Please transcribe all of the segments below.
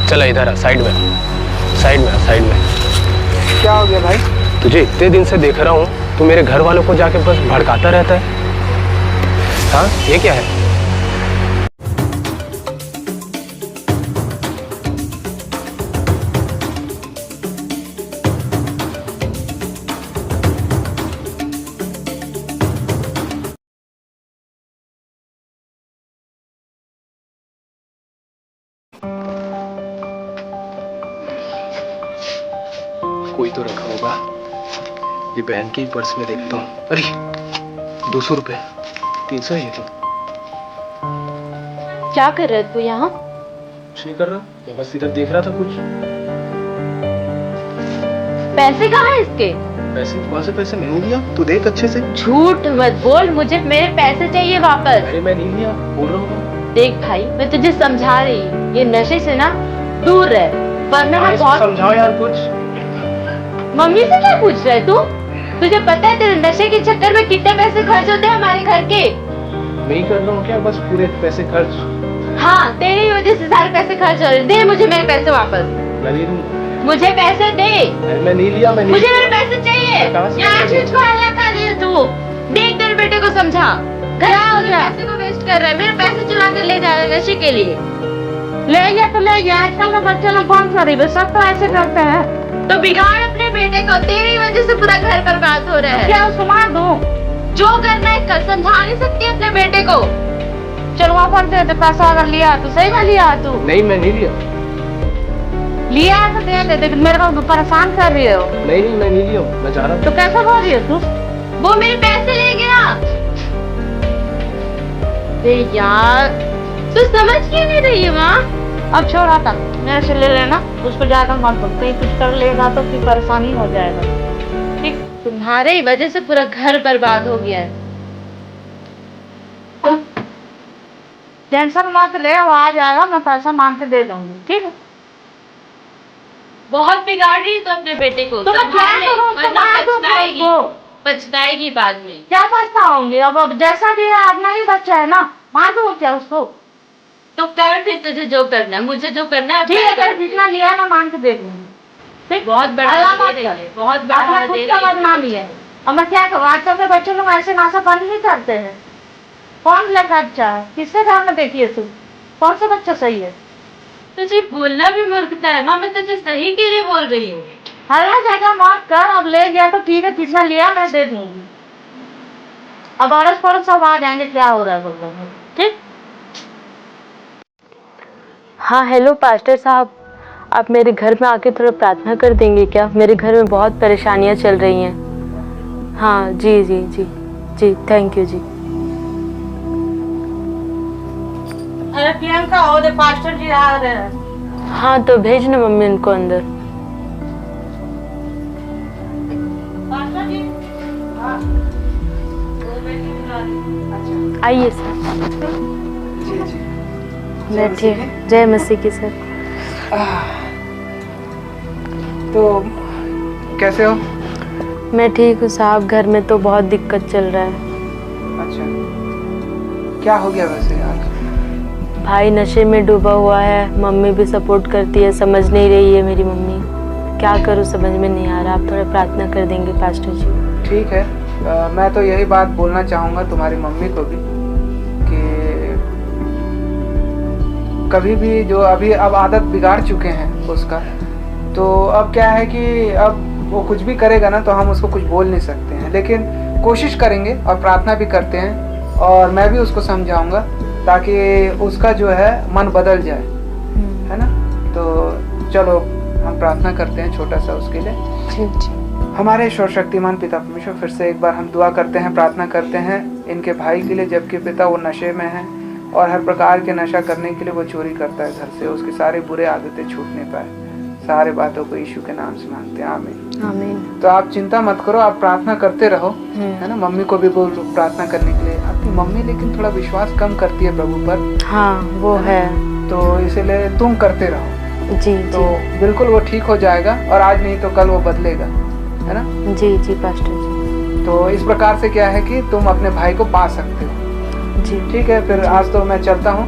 चला इधर आ, साइड में साइड में साइड में। क्या हो गया भाई? तुझे इतने दिन से देख रहा हूँ, तू मेरे घर वालों को जाके बस भड़काता रहता है। हाँ, ये क्या है? कोई तो रखा होगा। ये बहन के पर्स में देखता हूँ। अरे 200 रुपए, 300 है ये तो। क्या कर रहे तू यहाँ? कुछ नहीं कर रहा, मैं बस इधर देख रहा था कुछ। पैसे कहाँ है इसके? पैसे? वहाँ से पैसे नहीं लिया, तू देख अच्छे से। झूठ मत बोल, मुझे मेरे पैसे चाहिए वापस। अरे मैं नहीं लिया, बोल रहा हूँ। देख भाई, मैं तुझे समझा रही हूँ, ये नशे से ना दूर रह, वरना मैं बहुत। समझाओ यार कुछ। मम्मी से क्या पूछ रहा है तू? तुझे पता है तेरे नशे के चक्कर में कितने पैसे खर्च होते हैं हमारे घर के? नहीं कर रहा हूँ क्या, बस पूरे पैसे खर्च। हाँ, तेरी वजह से सारे पैसे खर्च हो रहे। दे मुझे मेरे पैसे वापस। मैं नहीं दूँ। मुझे पैसे दे। मैं नहीं लिया, मैं नहीं। मुझे मेरे पैसे चाहिए। यार चीज को हल्ला कर रही है तू। देख तेरे बेटे को समझा, घर हो गया, पैसे को वेस्ट कर रहा है, मेरे पैसे चुरा कर ले जा रहा है नशे के लिए। ले गया तो ले गया, आजकल के बच्चे लोग कौन सा रही, सब तो ऐसे करते हैं। तो बिगाड़ अपने बेटे को, तेरी वजह से पूरा घर बर्बाद हो रहा है। क्या उसको मार दूं? जो करना है कर, समझा नहीं सकती अपने बेटे को। चलो वहाँ पर दे दे पैसा, अगर लिया तो सही में लिया तू। नहीं, मैं नहीं लिया। लिया है तो दे दे, मेरे को परेशान कर रही हो। नहीं, मैं नहीं लिया, मैं जा रहा हूँ। तो कैसे बोल रही है तू? वो मेरे पैसे ले गया। यार तू समझ क्यों नहीं रही है माँ? अब छोड़ा था, मेरे से ले लेना, उसको ज्यादा मत बोल, कहीं कुछ कर लेगा तो फिर परेशानी हो जाएगा। ठीक, तुम्हारे वजह से पूरा घर बर्बाद हो गया है। टेंशन मत ले, वो आ जाएगा, मैं पैसा मांग के दे दूंगी, ठीक है? बहुत बिगाड़ रही है तो अपने बेटे को। तो मैं क्या करूं? वरना पछताएगी, तो पछताएगी बाद में। क्या पछताऊंगी? अब जैसा भी है अपना ही बच्चा है ना, मार दूं क्या उसको? तो कर फिर, तुझे जो करना है, मुझे जो करना है। ठीक है, अगर जितना लिया ना मांग के दे दूंगी। ठीक, बहुत बड़ा दे रही है, बहुत बड़ा दे रही है। बदनामी है। अब मैं क्या करूँ, आजकल के बच्चे लोग ऐसे नाशा पानी नहीं करते हैं। कौन लड़का अच्छा है, किससे घर में देखिए तू, कौन सा बच्चा सही है? तुझे बोलना भी मूर्खता है माँ, मैं तुझे सही के लिए बोल रही हूँ। हर जगह माफ कर, अब ले गया तो ठीक है, कितना लिया मैं दे दूंगी। अब अड़ोस पड़ोस सब आ जाएंगे क्या हो रहा है, ठीक? हाँ हेलो पास्टर साहब, आप मेरे घर में आके थोड़ा प्रार्थना कर देंगे क्या? मेरे घर में बहुत परेशानियाँ चल रही हैं। हाँ जी जी जी जी, थैंक यू जी। अरे प्रियंका, हो दे, पास्टर जी आ रहे हैं। हाँ तो भेज ना मम्मी उनको अंदर। पास्टर जी, हाँ। आइए सर। जी जी। बैठिए। जय मसीह की सर। तो कैसे हो? मैं ठीक हूँ साहब, घर में तो बहुत दिक्कत चल रहा है। अच्छा, क्या हो गया वैसे आज? भाई नशे में डूबा हुआ है, मम्मी भी सपोर्ट करती है, समझ नहीं रही है मेरी मम्मी। क्या करूँ समझ में नहीं आ रहा, आप थोड़ा प्रार्थना कर देंगे पास्टर जी? ठीक है, मैं तो यही बात बोलना चाहूँगा तुम्हारी मम्मी को भी कि कभी भी जो अभी अब आदत बिगाड़ चुके हैं उसका, तो अब क्या है कि अब वो कुछ भी करेगा ना तो हम उसको कुछ बोल नहीं सकते हैं, लेकिन कोशिश करेंगे और प्रार्थना भी करते हैं, और मैं भी उसको समझाऊंगा ताकि उसका जो है मन बदल जाए, है ना? तो चलो हम प्रार्थना करते हैं छोटा सा उसके लिए। जी। हमारे सर्वशक्तिमान पिता परमेश्वर, फिर से एक बार हम दुआ करते हैं, प्रार्थना करते हैं इनके भाई के लिए, जबकि पिता वो नशे में है और हर प्रकार के नशा करने के लिए वो चोरी करता है घर से, उसकी सारी बुरे आदतें छूटने पाए। सारे बातों को यीशु के नाम से मांगते हैं, आमीन आमीन। तो आप चिंता मत करो, आप प्रार्थना करते रहो, है ना? मम्मी को भी बोल प्रार्थना करने के लिए। आपकी मम्मी लेकिन थोड़ा विश्वास कम करती है प्रभु पर। हाँ वो है, तो इसलिए तुम करते रहो। जी तो बिल्कुल वो ठीक हो जाएगा, और आज नहीं तो कल वो बदलेगा, है ना? जी जी पास्टर जी। तो इस प्रकार से क्या है कि तुम अपने भाई को पा सकते हो। जी ठीक है, फिर आज तो मैं चलता हूँ,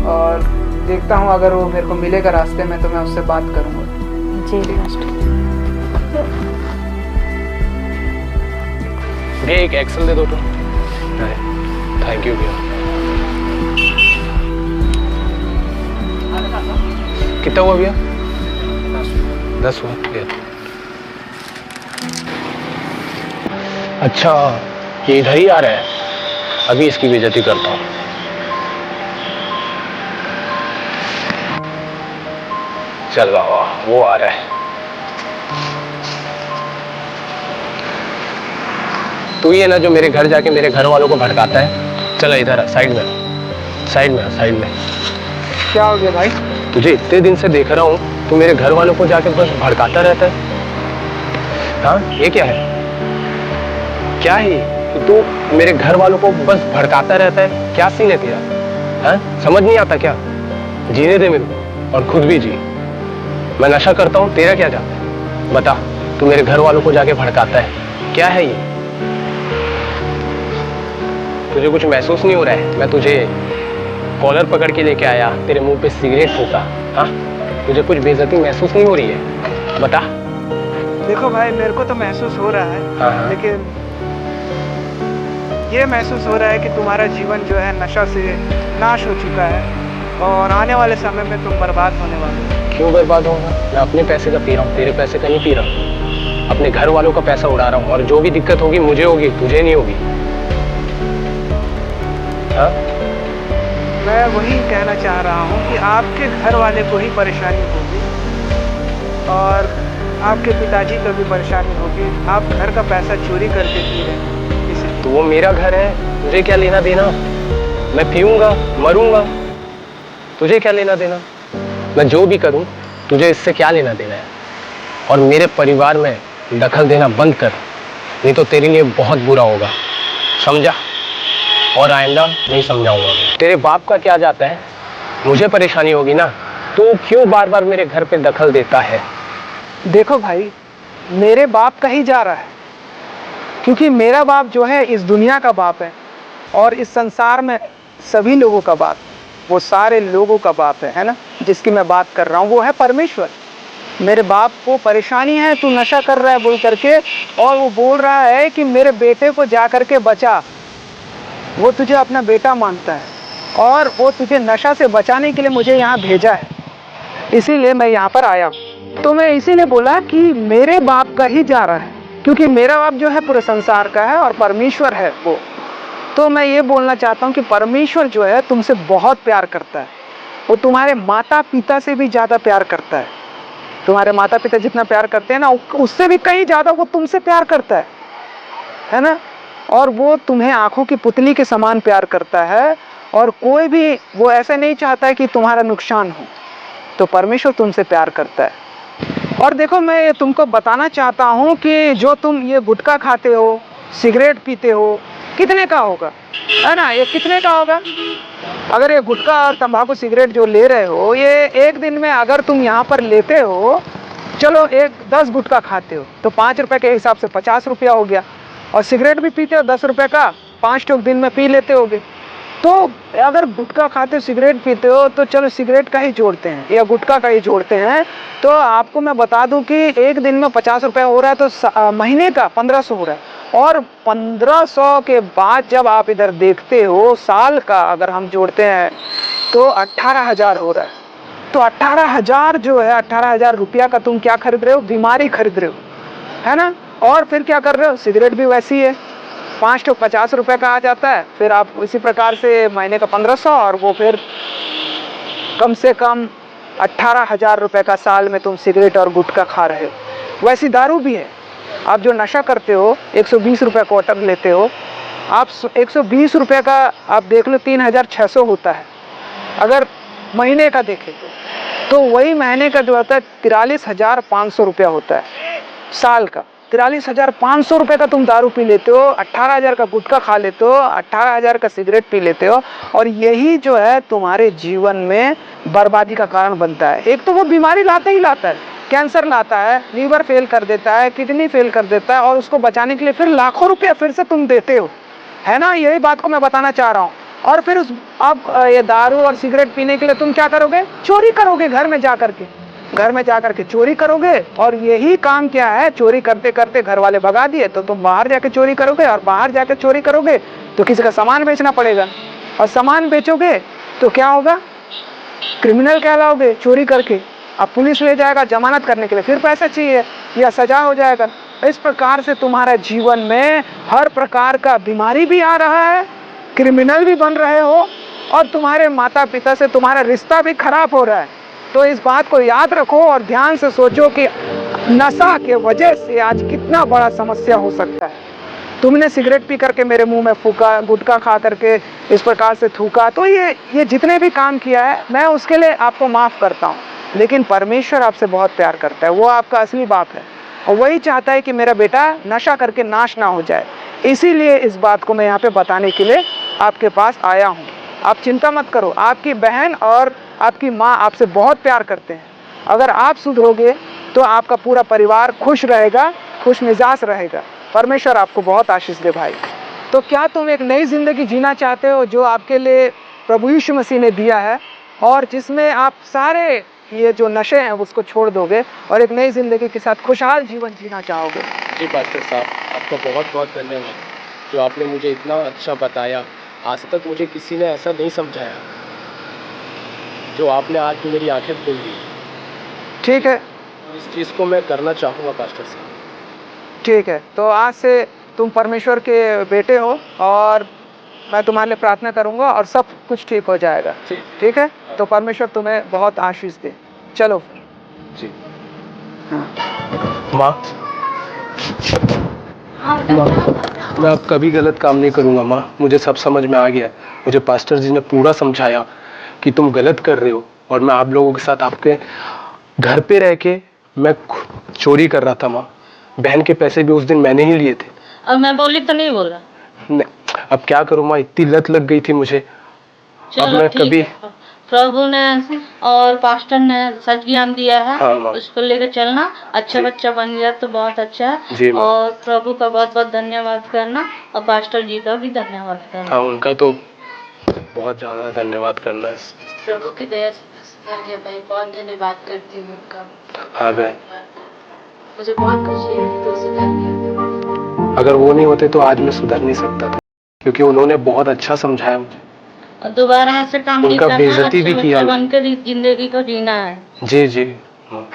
और देखता हूँ, अगर वो मेरे को मिलेगा रास्ते में तो मैं उससे बात करूँगा। जी मास्टर। भैया एक एक्सेल दे दो तो। थैंक यू भैया। कितना हुआ भैया? 10 हुआ भैया। अच्छा ये इधर ही आ रहा है, अभी इसकी बेइज्जती करता हूँ। चल बाबा वो आ रहा है। तू ही है ना जो मेरे घर जाके मेरे घर वालों को भड़काता है? चला इधर साइड में, साइड में, साइड में। क्या हो गया भाई? तुझे इतने दिन से देख रहा हूँ, तू मेरे घर वालों को जाके बस भड़काता रहता है। हाँ ये क्या है? क्या है ये? तू मेरे घर वालों को बस भड़काता रहता है, क्या सीन है तेरा? हाँ समझ नहीं आता क्या? जीने दे मेरे को और खुद भी जी। मैं नशा करता हूँ, तेरा क्या जाता है? बता, तू मेरे घर वालों को जाके भड़काता है, क्या है ये? तुझे कुछ महसूस नहीं हो रहा है? मैं तुझे कॉलर पकड़ के लेके आया, तेरे मुंह पे सिगरेट फूका, हाँ? तुझे कुछ बेइज्जती महसूस नहीं हो रही है? बता। देखो भाई, मेरे को तो महसूस हो रहा है, हाँ। लेकिन ये महसूस हो रहा है कि तुम्हारा जीवन जो है नशा से नाश हो चुका है और आने वाले समय में तुम बर्बाद होने वाले हो। क्यों बर्बाद होगा? मैं अपने पैसे का पी रहा हूँ, तेरे पैसे का नहीं पी रहा हूँ। अपने घर वालों का पैसा उड़ा रहा हूँ और जो भी दिक्कत होगी मुझे होगी, तुझे नहीं होगी। हाँ? मैं वही कहना चाह रहा हूँ कि आपके घर वाले को ही परेशानी होगी और आपके पिताजी को भी परेशानी होगी। आप घर का पैसा चोरी करके पी रहे हैं, इसलिए। तो वो मेरा घर है, तुझे क्या लेना देना? मैं पीऊंगा, मरूंगा, तुझे क्या लेना देना? मैं जो भी करूं, तुझे इससे क्या लेना देना है? और मेरे परिवार में दखल देना बंद कर, नहीं तो तेरे लिए बहुत बुरा होगा, समझा? और आइंदा नहीं समझाऊंगा। तेरे बाप का क्या जाता है? मुझे परेशानी होगी ना। तू क्यों बार बार मेरे घर पे दखल देता है? देखो भाई, मेरे बाप का ही जा रहा है, क्योंकि मेरा बाप जो है इस दुनिया का बाप है और इस संसार में सभी लोगों का बाप, वो सारे लोगों का बाप है ना, जिसकी मैं बात कर रहा हूँ वो है परमेश्वर। मेरे बाप को परेशानी है, तू नशा कर रहा है बोल करके, और वो बोल रहा है कि मेरे बेटे को जा करके बचा। वो तुझे अपना बेटा मानता है और वो तुझे नशा से बचाने के लिए मुझे यहाँ भेजा है, इसीलिए मैं यहाँ पर आया हूँ। तो मैं इसीलिए बोला कि मेरे बाप का ही जा रहा है, क्योंकि मेरा बाप जो है पूरे संसार का है और परमेश्वर है वो। तो मैं ये बोलना चाहता हूँ कि परमेश्वर जो है तुमसे बहुत प्यार करता है। वो तुम्हारे माता पिता से भी ज़्यादा प्यार करता है। तुम्हारे माता पिता जितना प्यार करते हैं ना, उससे भी कहीं ज़्यादा वो तुमसे प्यार करता है ना। और वो तुम्हें आंखों की पुतली के समान प्यार करता है और कोई भी वो ऐसा नहीं चाहता है कि तुम्हारा नुकसान हो। तो परमेश्वर तुमसे प्यार करता है। और देखो, मैं ये तुमको बताना चाहता हूँ कि जो तुम ये गुटखा खाते हो, सिगरेट पीते हो, कितने का होगा, है ना? ये कितने का होगा? अगर ये गुटखा और तंबाकू सिगरेट जो ले रहे हो, ये एक दिन में अगर तुम यहाँ पर लेते हो, चलो 10 गुटखा खाते हो तो 5 रुपये के हिसाब से 50 रुपया हो गया। और सिगरेट भी पीते हो 10 रुपये का, 5 टोक दिन में पी लेते होगे। तो अगर गुटखा खाते हो, सिगरेट पीते हो, तो चलो सिगरेट का ही जोड़ते हैं या गुटखा का ही जोड़ते हैं, तो आपको मैं बता दूं कि एक दिन में 50 रुपया हो रहा है, तो महीने का 1500 हो रहा है। और 1500 के बाद जब आप इधर देखते हो, साल का अगर हम जोड़ते हैं तो 18,000 हो रहा है। तो 18,000 जो है, 18,000 रुपया का तुम क्या खरीद रहे हो? बीमारी खरीद रहे हो, है ना? और फिर क्या कर रहे हो? सिगरेट भी वैसी है, 5 टोक 50 रुपये का आ जाता है। फिर आप इसी प्रकार से महीने का 1500, और वो फिर कम से कम 18,000 रुपये का साल में तुम सिगरेट और गुटखा खा रहे हो। वैसी दारू भी है। आप जो नशा करते हो, 120 रुपये क्वार्टर लेते हो, आप 120 रुपये का आप देख लो 3,600 होता है। अगर महीने का देखें तो वही महीने का जो होता है 43,500 रुपया होता है साल का। 43,500 रुपये का तुम दारू पी लेते हो, 18,000 का गुटखा खा लेते हो, 18,000 का सिगरेट पी लेते हो, और यही जो है तुम्हारे जीवन में बर्बादी का कारण बनता है। एक तो वो बीमारी लाता ही लाता है, कैंसर लाता है, लीवर फेल कर देता है, किडनी फेल कर देता है, और उसको बचाने के लिए फिर लाखों रुपया फिर से तुम देते हो, है ना? यही बात को मैं बताना चाह रहा हूँ। और फिर अब ये दारू और सिगरेट पीने के लिए तुम क्या करोगे? चोरी करोगे, घर में जा करके चोरी करोगे। और यही काम क्या है, चोरी करते करते घर वाले भगा दिए तो तुम बाहर जाके चोरी करोगे, और बाहर जाके चोरी करोगे तो किसी का सामान बेचना पड़ेगा, और सामान बेचोगे तो क्या होगा? क्रिमिनल कहलाओगे चोरी करके। अब पुलिस ले जाएगा जमानत करने के लिए, फिर पैसा चाहिए या सजा हो जाएगा। इस प्रकार से तुम्हारे जीवन में हर प्रकार का बीमारी भी आ रहा है, क्रिमिनल भी बन रहे हो, और तुम्हारे माता पिता से तुम्हारा रिश्ता भी खराब हो रहा है। तो इस बात को याद रखो और ध्यान से सोचो कि नशा के वजह से आज कितना बड़ा समस्या हो सकता है। तुमने सिगरेट पी करके मेरे मुंह में फूका, गुटखा खा करके इस प्रकार से थूका, तो ये जितने भी काम किया है मैं उसके लिए आपको माफ़ करता हूँ। लेकिन परमेश्वर आपसे बहुत प्यार करता है, वो आपका असली बाप है, और वही चाहता है कि मेरा बेटा नशा करके नाश ना हो जाए। इसीलिए इस बात को मैं यहाँ पे बताने के लिए आपके पास आया हूँ। आप चिंता मत करो, आपकी बहन और आपकी माँ आपसे बहुत प्यार करते हैं। अगर आप सुधरोगे तो आपका पूरा परिवार खुश रहेगा, खुश मिजाज रहेगा। परमेश्वर आपको बहुत आशीष दे भाई। तो क्या तुम एक नई ज़िंदगी जीना चाहते हो जो आपके लिए प्रभु यीशु मसीह ने दिया है, और जिसमें आप सारे ये जो नशे हैं उसको छोड़ दोगे और एक नई ज़िंदगी के साथ खुशहाल जीवन जीना चाहोगे? जी पास्टर साहब, आपका बहुत बहुत धन्यवाद जो आपने मुझे इतना अच्छा बताया। आज तक मुझे किसी ने ऐसा नहीं समझाया जो आपने आज मेरी आंखें खोल दी। ठीक है, इस चीज़ को मैं करना चाहूँगा पास्टर साहब। ठीक है। तो आज से तुम परमेश्वर के बेटे हो, और मैं तुम्हारे लिए प्रार्थना करूंगा और सब कुछ ठीक हो जाएगा। ठीक है? तो परमेश्वर तुम्हें बहुत आशीष दे। चलो जी। माँ, मैं अब कभी गलत काम नहीं करूँगा माँ, मुझे सब समझ में आ गया। मुझे पास्टर जी ने पूरा समझाया कि तुम गलत कर रहे हो, और मैं आप लोगों के साथ आपके घर पे रह के मैं चोरी कर रहा था माँ। बहन के पैसे भी उस दिन मैंने ही लिए थे। अब मैं बोली तो नहीं बोला? नहीं, अब क्या करूँ माँ, इतनी लत लग गई थी मुझे। अब मैं कभी, प्रभु ने और पास्टर ने सच ज्ञान दिया है। हाँ, उसको लेकर चलना, अच्छा बच्चा बन गया तो बहुत अच्छा जी, है। और प्रभु का बहुत बहुत धन्यवाद करना, और पास्टर जी का भी धन्यवाद करना। हाँ, उनका तो बहुत ज़्यादा धन्यवाद करना है। प्रभु की दया से भाई बहुत धन्यवाद करती हूँ उनका। हाँ बहन, मुझे बहुत खुशी है तो सुधर गया। अगर वो नहीं होते तो आज मैं सुधर नहीं सकता था, क्योंकि उन्होंने बहुत अच्छा समझाया मुझे। और दोबारा ऐसे काम नहीं उनका करना, बेइज्जती भी किया। बनकर इस जिंदगी को जीना है। जी जी। हाँ।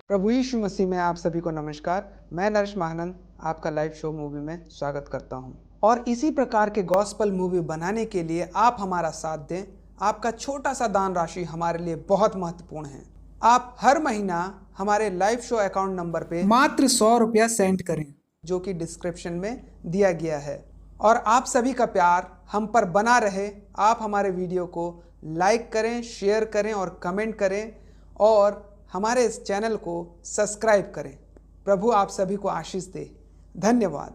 प्रभु यीशु मसीह में आप सभी को नमस्कार। मैं नरेश महानंद आपका लाइव शो मूवी में स्वागत करता हूं। और इसी प्रकार के गॉस्पल मूवी बनाने के लिए आप हमारा साथ दें। आपका छोटा सा दान राशि हमारे लिए बहुत महत्वपूर्ण है। आप हर महीना हमारे लाइव शो अकाउंट नंबर पे मात्र 100 रुपया सेंड करें, जो कि डिस्क्रिप्शन में दिया गया है। और आप सभी का प्यार हम पर बना रहे, आप हमारे वीडियो को लाइक करें, शेयर करें और कमेंट करें, और हमारे इस चैनल को सब्सक्राइब करें। प्रभु आप सभी को आशीष दे। धन्यवाद।